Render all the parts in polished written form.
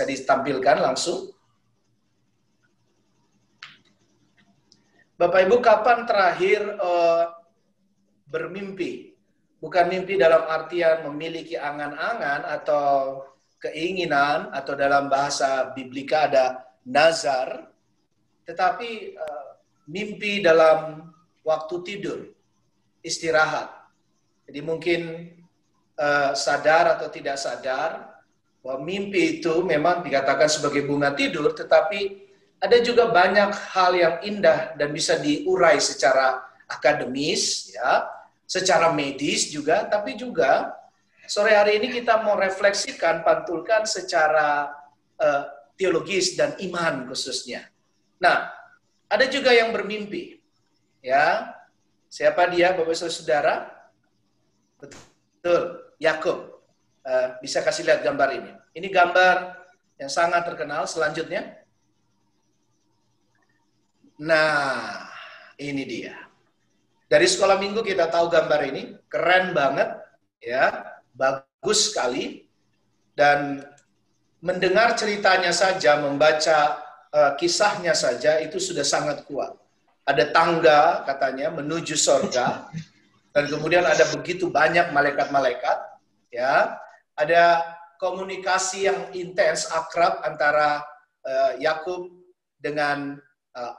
ditampilkan langsung. Bapak Ibu, kapan terakhir bermimpi? Bukan mimpi dalam artian memiliki angan-angan atau keinginan, atau dalam bahasa Biblika ada nazar, tetapi mimpi dalam waktu tidur, istirahat. Jadi mungkin sadar atau tidak sadar bahwa mimpi itu memang dikatakan sebagai bunga tidur, tetapi ada juga banyak hal yang indah dan bisa diurai secara akademis, ya, secara medis juga, tapi juga sore hari ini kita mau refleksikan, pantulkan secara teologis dan iman khususnya. Nah, ada juga yang bermimpi, ya. Siapa dia, Bapak Saudara? Betul, Yakub. Bisa kasih lihat gambar ini. Ini gambar yang sangat terkenal. Selanjutnya. Nah, ini dia. Dari sekolah minggu kita tahu gambar ini, keren banget, ya, bagus sekali, dan mendengar ceritanya saja, membaca kisahnya saja itu sudah sangat kuat. Ada tangga katanya menuju sorga, dan kemudian ada begitu banyak malaikat-malaikat, ya, ada komunikasi yang intens, akrab antara Yakub dengan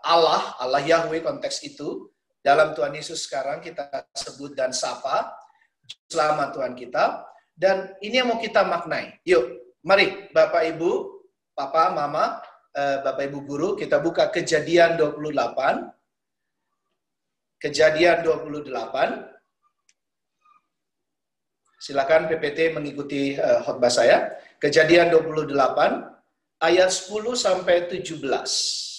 Allah Yahweh konteks itu. Dalam Tuhan Yesus sekarang kita sebut dan sapa, selamat Tuhan kita. Dan ini yang mau kita maknai. Yuk, mari Bapak Ibu, Papa, Mama, Bapak Ibu Guru, kita buka Kejadian 28. Kejadian 28. Silakan PPT mengikuti khotbah saya. Kejadian 28, ayat 10 sampai 17.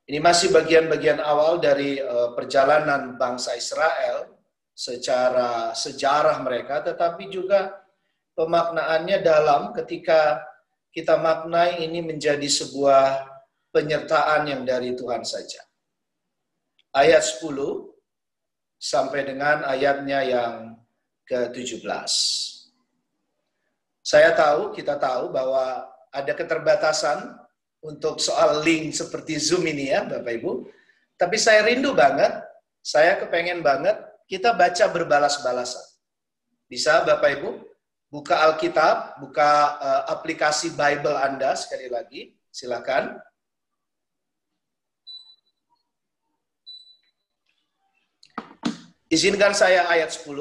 Ini masih bagian-bagian awal dari perjalanan bangsa Israel secara sejarah mereka, tetapi juga pemaknaannya dalam ketika kita maknai ini menjadi sebuah penyertaan yang dari Tuhan saja. Ayat 10 sampai dengan ayatnya yang ke-17. Kita tahu bahwa ada keterbatasan untuk soal link seperti Zoom ini ya Bapak Ibu. Tapi saya rindu banget, saya kepengen banget kita baca berbalas-balasan. Bisa Bapak Ibu buka Alkitab, buka aplikasi Bible Anda sekali lagi, silakan. Izinkan saya ayat 10,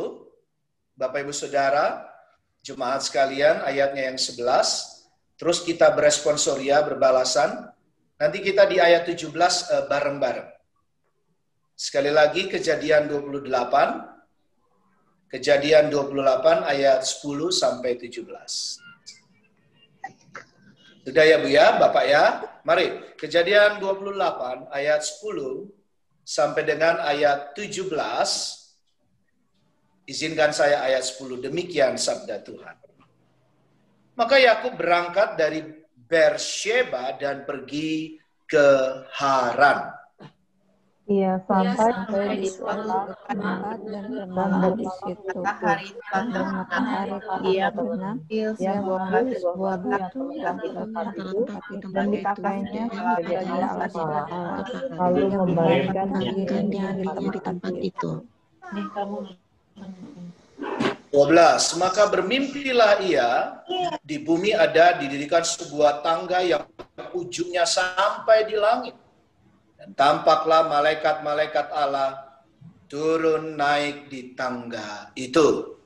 Bapak Ibu Saudara, jemaat sekalian, ayatnya yang 11. Terus kita beresponsoria, berbalasan. Nanti kita di ayat 17 bareng-bareng. Sekali lagi Kejadian 28. Kejadian 28 ayat 10 sampai 17. Sudah ya Bu ya, Bapak ya? Mari, Kejadian 28 ayat 10 sampai dengan ayat 17. Izinkan saya ayat 10. Demikian sabda Tuhan. Maka Yakub berangkat dari Beersheba dan pergi ke Haran. Ia sampai di suatu tempat dan bernaung di situ. Dan matahari ia mengambil sebuah batu yang terletak di tempat dan dipakainya sebagai alas Allah, lalu membaringkan dirinya di tempat itu. 12. Maka bermimpilah ia, di bumi ada didirikan sebuah tangga yang ujungnya sampai di langit. Dan tampaklah malaikat-malaikat Allah turun naik di tangga itu.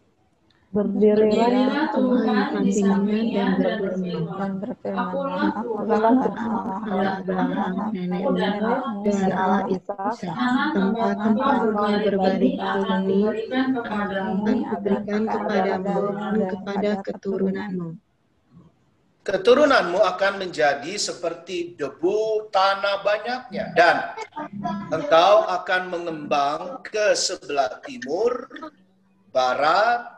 Berdirilah Tuhan di sampingnya dan berfirman, Akulah Allah Abraham, nenekmu dan Allah Ishak, tempat-tempatnya berbaring ini akan kuberikan kepadamu dan kepada keturunanmu. Keturunanmu akan menjadi seperti debu tanah banyaknya, dan engkau akan mengembang ke sebelah timur, barat,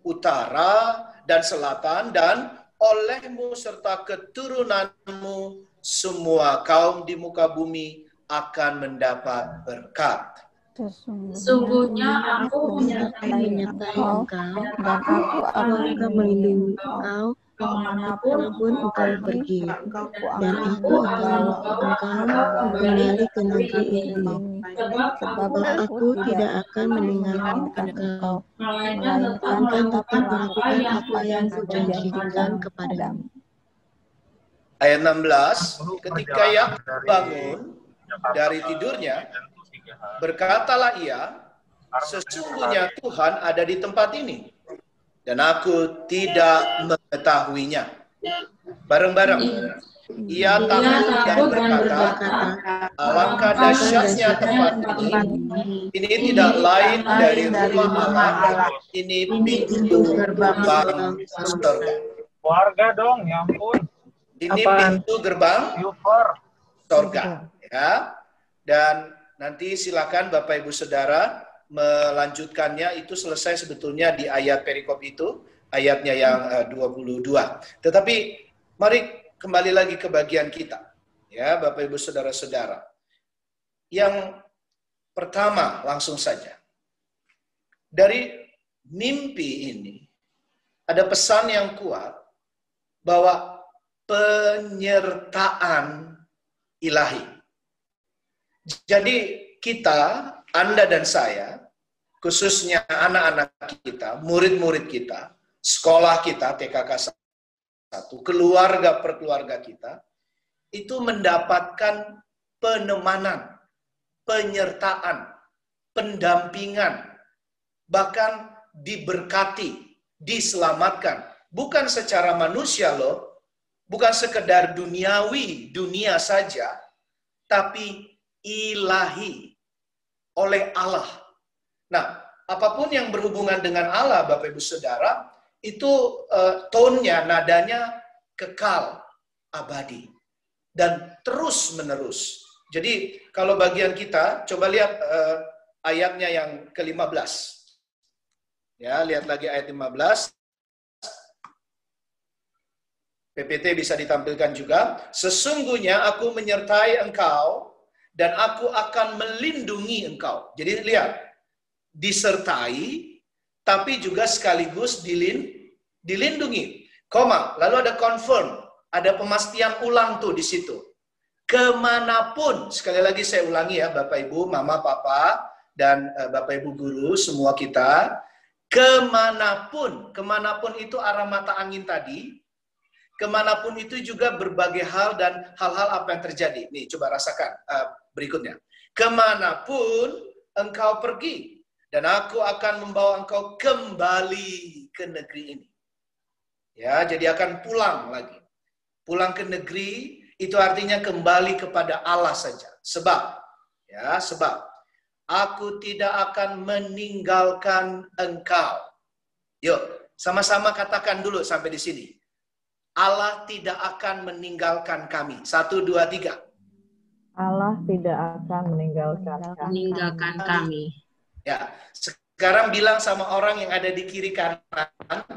utara, dan selatan, dan olehmu serta keturunanmu semua kaum di muka bumi akan mendapat berkat. Sesungguhnya aku menyertai engkau, dan aku akan melindungi engkau kemanapun engkau pergi, dan aku akan membawa engkau kembali ke negeri ini, sebab aku tidak akan meninggalkan engkau, melainkan tetap melakukan apa yang kujanjikan kepadamu. Ayat 16, ketika Yakub bangun dari tidurnya, berkatalah ia, sesungguhnya Tuhan ada di tempat ini, dan aku tidak mengetahuinya. Bareng-bareng, ia takut dan berkata, alangkah dahsyatnya tempat ini tidak lain dari rumah Allah, ini pintu gerbang surga. Warga dong, ya ampun. Ini pintu gerbang surga, ya. Dan nanti silakan Bapak Ibu Saudara melanjutkannya, itu selesai sebetulnya di ayat perikop itu, ayatnya yang 22. Tetapi mari kembali lagi ke bagian kita, ya Bapak Ibu Saudara-saudara. Yang pertama langsung saja, dari mimpi ini ada pesan yang kuat bahwa penyertaan ilahi. Jadi kita, Anda dan saya, khususnya anak-anak kita, murid-murid kita, sekolah kita, TKK 1, keluarga per keluarga kita, itu mendapatkan penemanan, penyertaan, pendampingan, bahkan diberkati, diselamatkan. Bukan secara manusia loh, bukan sekedar duniawi, dunia saja, tapi ilahi oleh Allah. Nah, apapun yang berhubungan dengan Allah, Bapak Ibu Saudara, itu tone-nya, nadanya kekal, abadi, dan terus menerus. Jadi kalau bagian kita, coba lihat ayatnya yang ke-15. Ya, lihat lagi ayat 15. PPT bisa ditampilkan juga. Sesungguhnya aku menyertai engkau dan aku akan melindungi engkau. Jadi lihat, disertai tapi juga sekaligus dilindungi. Koma, lalu ada confirm, ada pemastian ulang tuh di situ. Kemanapun, sekali lagi saya ulangi ya Bapak Ibu, Mama, Papa, dan Bapak Ibu Guru, semua kita, kemanapun itu arah mata angin tadi, kemanapun itu juga berbagai hal dan hal-hal apa yang terjadi. Nih, coba rasakan berikutnya. Kemanapun engkau pergi, dan aku akan membawa engkau kembali ke negeri ini. Ya, jadi akan pulang lagi. Pulang ke negeri, itu artinya kembali kepada Allah saja. Sebab aku tidak akan meninggalkan engkau. Yuk, sama-sama katakan dulu sampai di sini. Allah tidak akan meninggalkan kami. 1, 2, 3. Allah tidak akan meninggalkan kami. Ya, sekarang bilang sama orang yang ada di kiri kanan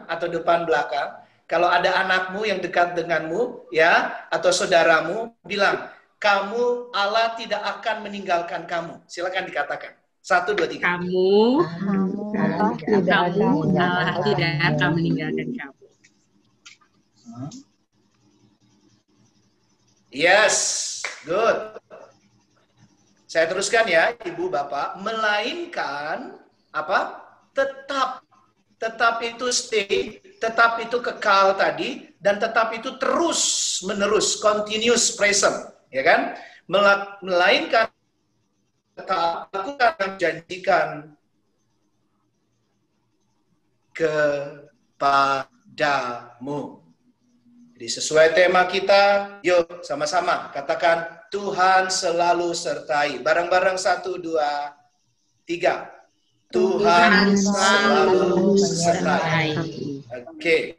atau depan belakang, kalau ada anakmu yang dekat denganmu, ya, atau saudaramu, bilang, kamu, Allah tidak akan meninggalkan kamu. Silakan dikatakan. 1, 2, 3. Kamu Allah tidak akan meninggalkan kamu. Yes, good. Saya teruskan ya, Ibu Bapak. Melainkan apa? Tetap itu stay, tetap itu kekal tadi, dan tetap itu terus menerus, continuous present, ya kan? Melainkan tetap aku akan janjikan kepadamu. Jadi sesuai tema kita, yuk sama-sama katakan Tuhan selalu sertai. Bareng-bareng 1, 2, 3. Tuhan selalu sertai. Oke.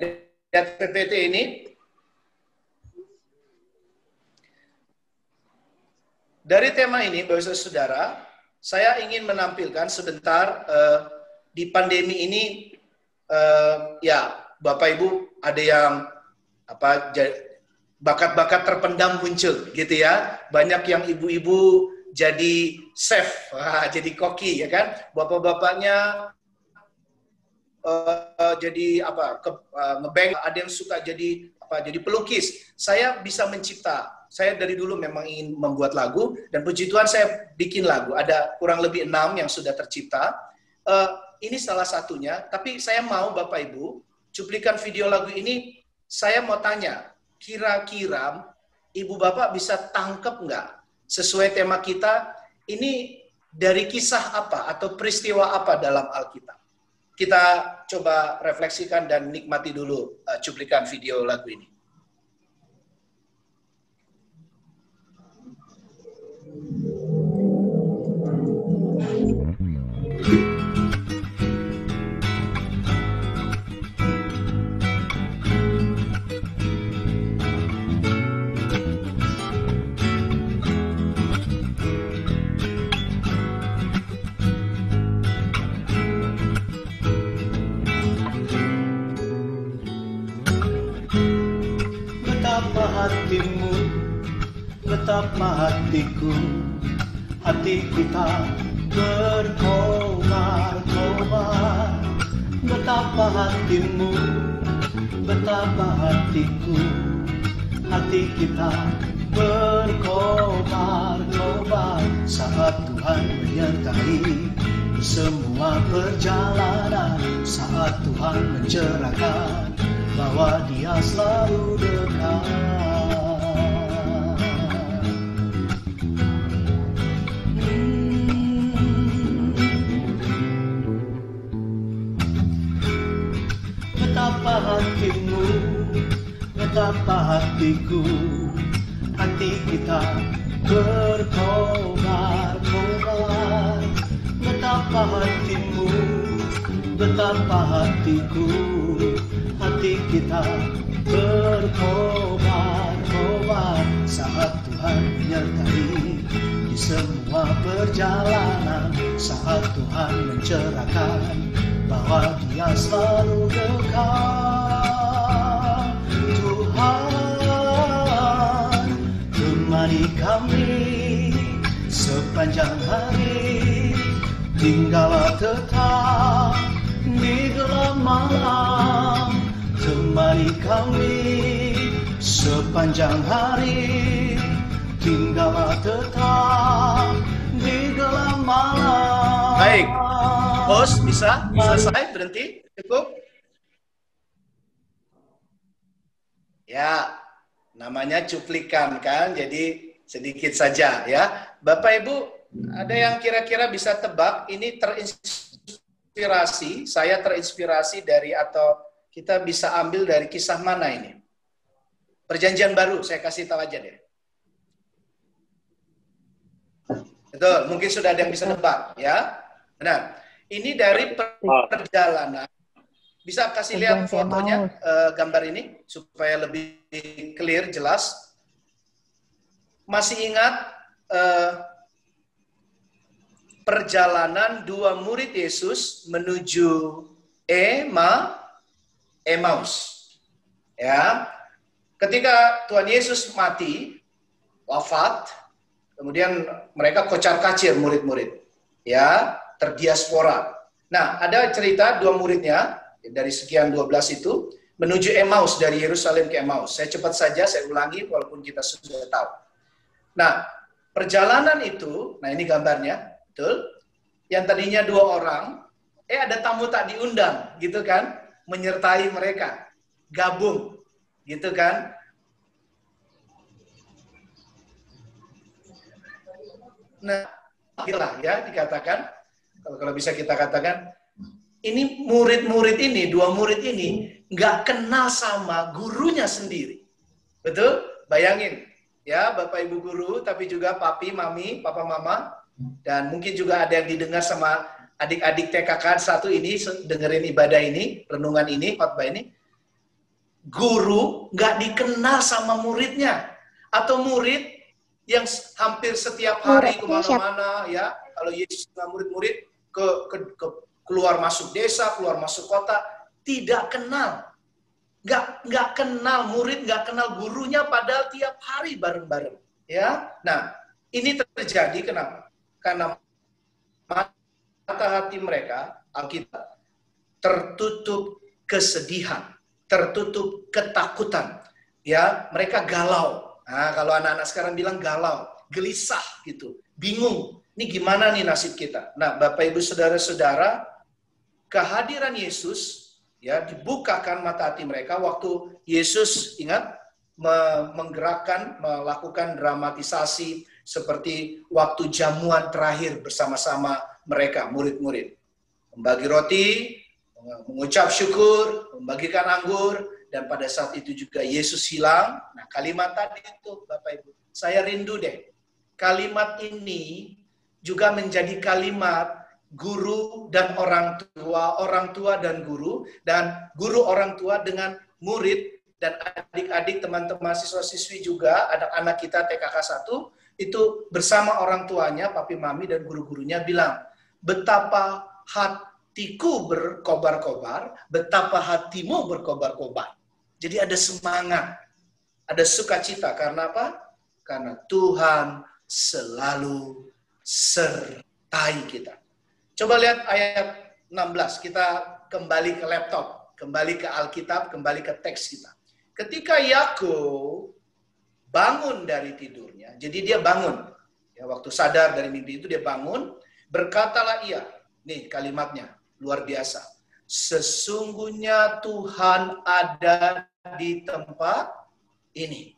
Lihat PPT ini. Dari tema ini, Bapak Saudara, saya ingin menampilkan sebentar di pandemi ini, ya Bapak Ibu ada yang bakat-bakat terpendam muncul gitu ya. Banyak yang ibu-ibu jadi chef, jadi koki ya kan. Bapak-bapaknya jadi apa? Ngeband, ada yang suka jadi apa? Jadi pelukis. Saya bisa mencipta. Saya dari dulu memang ingin membuat lagu dan puji Tuhan saya bikin lagu. Ada kurang lebih 6 yang sudah tercipta. Ini salah satunya. Tapi saya mau Bapak Ibu cuplikan video lagu ini. Saya mau tanya, kira-kira Ibu Bapak bisa tangkep nggak sesuai tema kita ini dari kisah apa atau peristiwa apa dalam Alkitab? Kita coba refleksikan dan nikmati dulu cuplikan video lagu ini. Hatimu, betapa hatiku, hati kita berkobar-kobar. Betapa hatimu, betapa hatiku, hati kita berkobar-kobar saat Tuhan menyertai semua perjalanan, saat Tuhan mencerahkan bahwa Dia selalu dekat. Betapa hatimu, betapa hatiku, hati kita berkobar-kobar. Betapa hatimu, betapa hatiku, hati kita berkobar-kobar saat Tuhan menyertai di semua perjalanan, saat Tuhan mencerahkan bahwa Dia selalu dekat. Tuhan temani kami sepanjang hari, tinggallah tetap di gelap malam. Temani kami sepanjang hari, tinggallah tetap di gelap malam. Baik, host bisa selesai, berhenti, cukup? Ya, namanya cuplikan kan, jadi sedikit saja ya. Bapak Ibu, ada yang kira-kira bisa tebak ini terinspirasi, saya terinspirasi dari atau kita bisa ambil dari kisah mana ini? Perjanjian Baru, saya kasih tahu aja deh. Betul, mungkin sudah ada yang bisa nebak ya. Nah, ini dari perjalanan. Bisa kasih lihat fotonya, gambar ini supaya lebih clear, jelas. Masih ingat perjalanan dua murid Yesus menuju Emmaus. Ya, ketika Tuhan Yesus mati, wafat, kemudian mereka kocar-kacir murid-murid, ya, terdiaspora. Nah, ada cerita dua muridnya dari sekian 12 itu menuju Emmaus, dari Yerusalem ke Emmaus. Saya cepat saja, saya ulangi walaupun kita sudah tahu. Nah, perjalanan itu, nah ini gambarnya, betul? Yang tadinya 2 orang, ada tamu tak diundang, gitu kan? Menyertai mereka, gabung, gitu kan? Nah, itulah ya dikatakan, kalau bisa kita katakan, ini murid-murid ini, 2 murid ini, nggak kenal sama gurunya sendiri. Betul? Bayangin, ya Bapak Ibu guru, tapi juga papi, mami, papa, mama, dan mungkin juga ada yang didengar sama adik-adik TKK satu ini, dengerin ibadah ini, renungan ini, khotbah ini. Guru nggak dikenal sama muridnya, atau murid yang hampir setiap hari kemana-mana, ya. Kalau Yesus dengan murid-murid keluar masuk desa, keluar masuk kota, tidak kenal. Nggak kenal, murid nggak kenal gurunya, padahal tiap hari bareng-bareng. Ya, nah Ini terjadi kenapa? Karena mata hati mereka, Alkitab, tertutup kesedihan, tertutup ketakutan. Ya, mereka galau. Nah, kalau anak-anak sekarang bilang galau, gelisah gitu, bingung. Ini gimana nih nasib kita? Nah, Bapak Ibu Saudara-saudara, kehadiran Yesus ya dibukakan mata hati mereka waktu Yesus ingat menggerakkan, melakukan dramatisasi seperti waktu jamuan terakhir bersama-sama mereka, murid-murid. Membagi roti, mengucap syukur, membagikan anggur, dan pada saat itu juga Yesus hilang. Nah, kalimat tadi itu, Bapak Ibu, saya rindu deh. Kalimat ini juga menjadi kalimat guru dan orang tua dan guru orang tua dengan murid, dan adik-adik, teman-teman siswa-siswi juga, anak-anak kita TKK 1, itu bersama orang tuanya, papi mami dan guru-gurunya bilang, betapa hatiku berkobar-kobar, betapa hatimu berkobar-kobar. Jadi ada semangat, ada sukacita. Karena apa? Karena Tuhan selalu sertai kita. Coba lihat ayat 16, kita kembali ke laptop, kembali ke Alkitab, kembali ke teks kita. Ketika Yakub bangun dari tidurnya, jadi dia bangun, ya, waktu sadar dari mimpi itu dia bangun, berkatalah ia, nih kalimatnya, luar biasa, sesungguhnya Tuhan ada di tempat ini,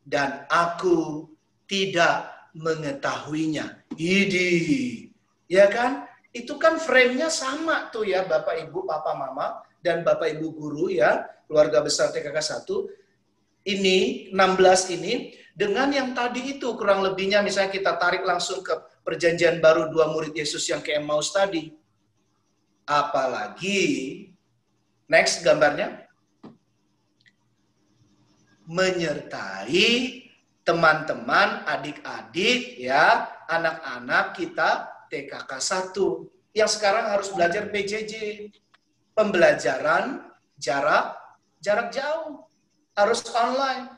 dan aku tidak mengetahuinya. Idi, ya kan? Itu kan frame-nya sama tuh ya, Bapak Ibu, Papa Mama, dan Bapak Ibu guru ya, keluarga besar TKK 1. Ini, 16 ini, dengan yang tadi itu kurang lebihnya, misalnya kita tarik langsung ke perjanjian baru 2 murid Yesus yang ke Emmaus tadi. Apalagi, next gambarnya, menyertai teman-teman, adik-adik, ya, anak-anak kita TKK 1 yang sekarang harus belajar PJJ, pembelajaran jarak jauh, harus online,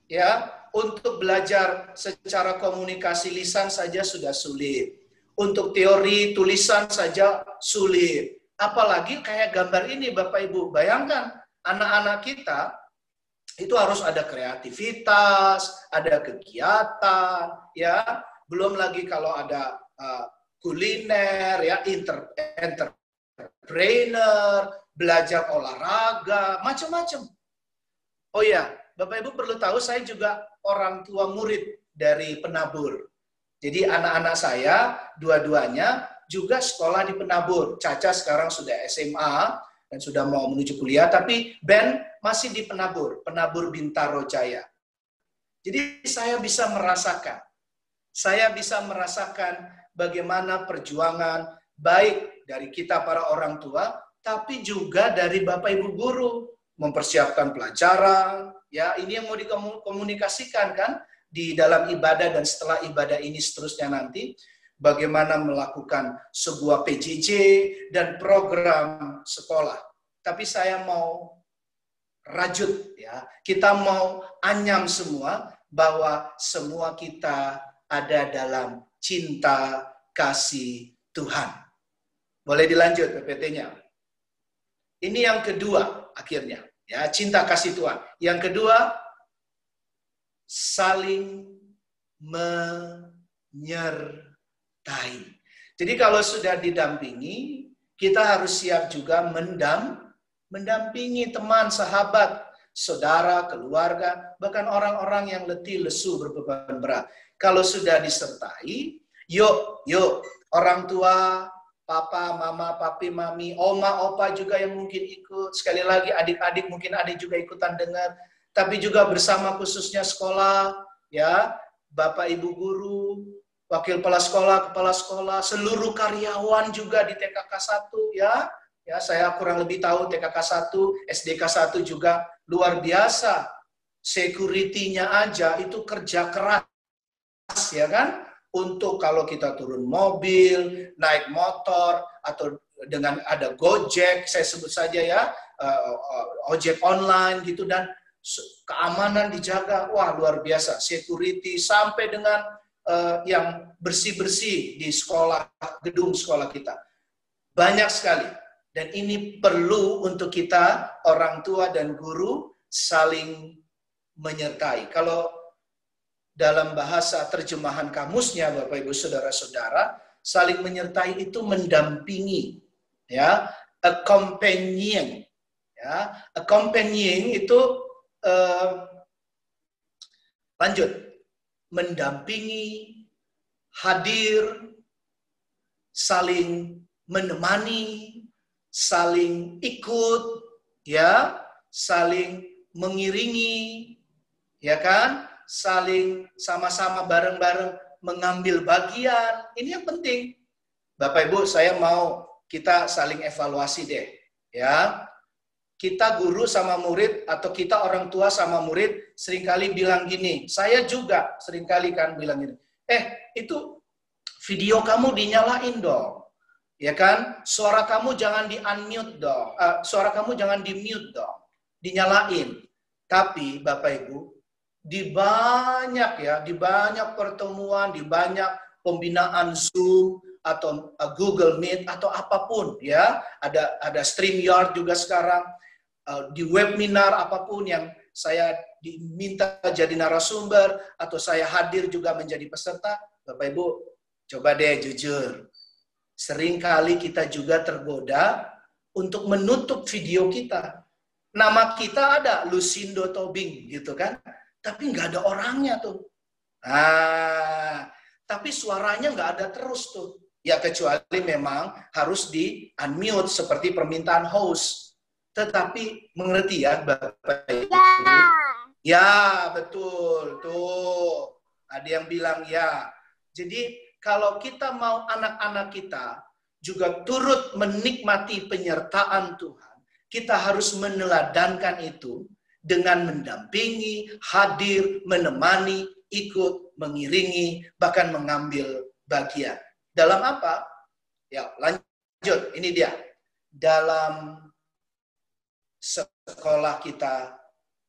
ya. Untuk belajar secara komunikasi lisan saja sudah sulit, untuk teori tulisan saja sulit, apalagi kayak gambar ini, Bapak Ibu. Bayangkan anak-anak kita itu harus ada kreativitas, ada kegiatan, ya. Belum lagi kalau ada kuliner, ya, entrepreneur, belajar olahraga, macam-macam. Oh ya, Bapak Ibu perlu tahu, saya juga orang tua murid dari Penabur. Jadi anak-anak saya dua-duanya juga sekolah di Penabur. Caca sekarang sudah SMA dan sudah mau menuju kuliah, tapi Ben masih di Penabur, Penabur Bintaro Jaya. Jadi saya bisa merasakan bagaimana perjuangan baik dari kita para orang tua, tapi juga dari Bapak Ibu guru, mempersiapkan pelajaran, ya, ini yang mau dikomunikasikan kan di dalam ibadah dan setelah ibadah ini seterusnya nanti, bagaimana melakukan sebuah PJJ dan program sekolah. Tapi saya mau rajut, ya, kita mau anyam semua bahwa semua kita ada dalam cinta kasih Tuhan. Boleh dilanjut PPT-nya. Ini yang kedua akhirnya, ya, cinta kasih Tuhan. Yang kedua, saling menyertai. Jadi kalau sudah didampingi, kita harus siap juga mendampingi teman, sahabat, saudara, keluarga, bahkan orang-orang yang letih, lesu, berbeban berat. Kalau sudah disertai, yuk, orang tua, papa, mama, papi, mami, oma, opa juga yang mungkin ikut. Sekali lagi adik-adik mungkin ada juga ikutan dengar. Tapi juga bersama khususnya sekolah, ya, Bapak Ibu guru, wakil kepala sekolah, seluruh karyawan juga di TKK 1, ya. Ya, saya kurang lebih tahu TKK 1, SDK 1 juga luar biasa. Security-nya aja itu kerja keras, ya kan? Untuk kalau kita turun mobil, naik motor, atau dengan ada Gojek, saya sebut saja ya, ojek online gitu, dan keamanan dijaga, wah luar biasa, security sampai dengan yang bersih-bersih di sekolah, gedung sekolah kita. Banyak sekali. Dan ini perlu untuk kita, orang tua dan guru, saling menyertai. Kalau dalam bahasa terjemahan kamusnya, Bapak Ibu Saudara-saudara, saling menyertai itu mendampingi, ya, accompanying, ya, accompanying itu lanjut, mendampingi, hadir, saling menemani, saling ikut, ya, saling mengiringi, ya kan, saling sama-sama bareng-bareng mengambil bagian. Ini yang penting. Bapak Ibu, saya mau kita saling evaluasi deh, ya. Kita guru sama murid atau kita orang tua sama murid seringkali bilang gini, saya juga seringkali kan bilang gini, itu video kamu dinyalain dong, ya kan? Suara kamu jangan di-unmute dong, suara kamu jangan di-mute dong, dinyalain. Tapi Bapak Ibu, di banyak pertemuan, di banyak pembinaan Zoom atau Google Meet atau apapun, ya, ada StreamYard juga sekarang. Di webinar apapun yang saya diminta jadi narasumber atau saya hadir juga menjadi peserta, Bapak Ibu, coba deh jujur. Seringkali kita juga tergoda untuk menutup video kita. Nama kita ada Lucindo Tobing gitu kan, tapi nggak ada orangnya tuh. Tapi suaranya nggak ada terus tuh. Ya kecuali memang harus di-unmute seperti permintaan host. Tetapi mengerti ya Bapak Ibu? Ya, betul. Tuh. Ada yang bilang ya. Jadi kalau kita mau anak-anak kita juga turut menikmati penyertaan Tuhan, kita harus meneladankan itu dengan mendampingi, hadir, menemani, ikut, mengiringi, bahkan mengambil bagian. Dalam apa? Ya, lanjut. Ini dia. Dalam sekolah kita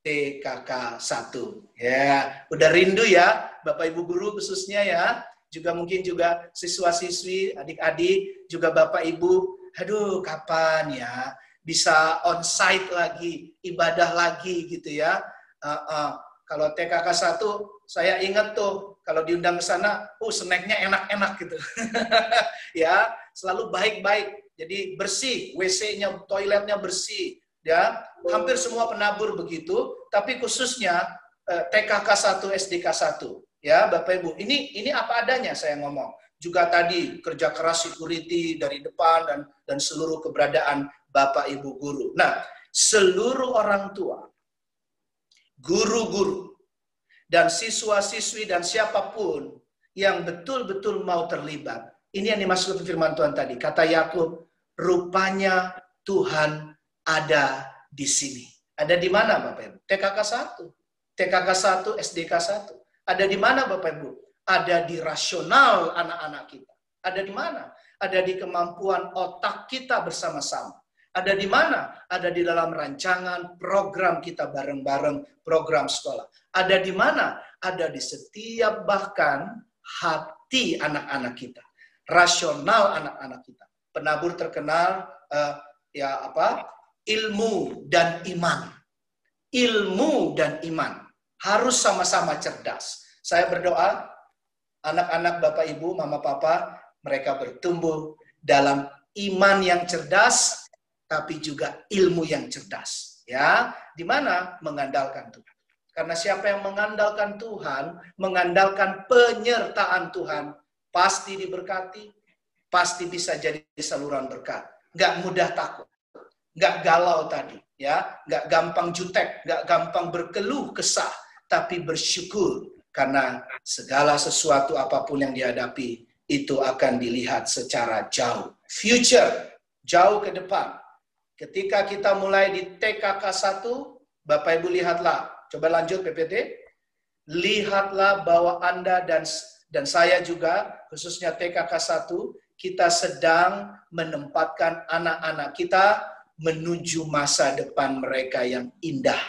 TKK 1. Ya, udah rindu ya Bapak Ibu guru khususnya ya. Juga mungkin juga siswa-siswi, adik-adik, juga Bapak Ibu. Aduh, kapan ya bisa on-site lagi, ibadah lagi gitu ya. Kalau TKK 1, saya ingat tuh, kalau diundang ke sana, snacknya enak-enak gitu. Ya, selalu baik-baik. Jadi bersih, WC-nya, toiletnya bersih. Ya, hampir semua penabur begitu, tapi khususnya TKK 1, SDK 1. Ya, Bapak Ibu, ini apa adanya saya ngomong. Juga tadi kerja keras security dari depan dan seluruh keberadaan Bapak Ibu guru. Nah, seluruh orang tua, guru-guru, dan siswa-siswi dan siapapun yang betul-betul mau terlibat. Ini yang dimaksud firman Tuhan tadi. Kata Yakub, rupanya Tuhan ada di sini. Ada di mana Bapak Ibu? TKK 1. TKK 1, SDK 1. Ada di mana Bapak Ibu? Ada di rasional anak-anak kita. Ada di mana? Ada di kemampuan otak kita bersama-sama. Ada di mana? Ada di dalam rancangan program kita bareng-bareng, program sekolah. Ada di mana? Ada di setiap bahkan hati anak-anak kita. Rasional anak-anak kita. Penabur terkenal ilmu dan iman. Ilmu dan iman harus sama-sama cerdas. Saya berdoa anak-anak Bapak Ibu, Mama Papa, mereka bertumbuh dalam iman yang cerdas, tapi juga ilmu yang cerdas. Ya, di mana? Mengandalkan Tuhan. Karena siapa yang mengandalkan Tuhan, mengandalkan penyertaan Tuhan, pasti diberkati, pasti bisa jadi saluran berkat. Nggak mudah takut. Nggak galau tadi, ya, nggak gampang jutek, nggak gampang berkeluh kesah, tapi bersyukur karena segala sesuatu apapun yang dihadapi itu akan dilihat secara jauh. Future, jauh ke depan. Ketika kita mulai di TKK 1, Bapak Ibu lihatlah, coba lanjut PPT, lihatlah bahwa Anda dan saya juga, khususnya TKK 1, kita sedang menempatkan anak-anak kita menuju masa depan mereka yang indah.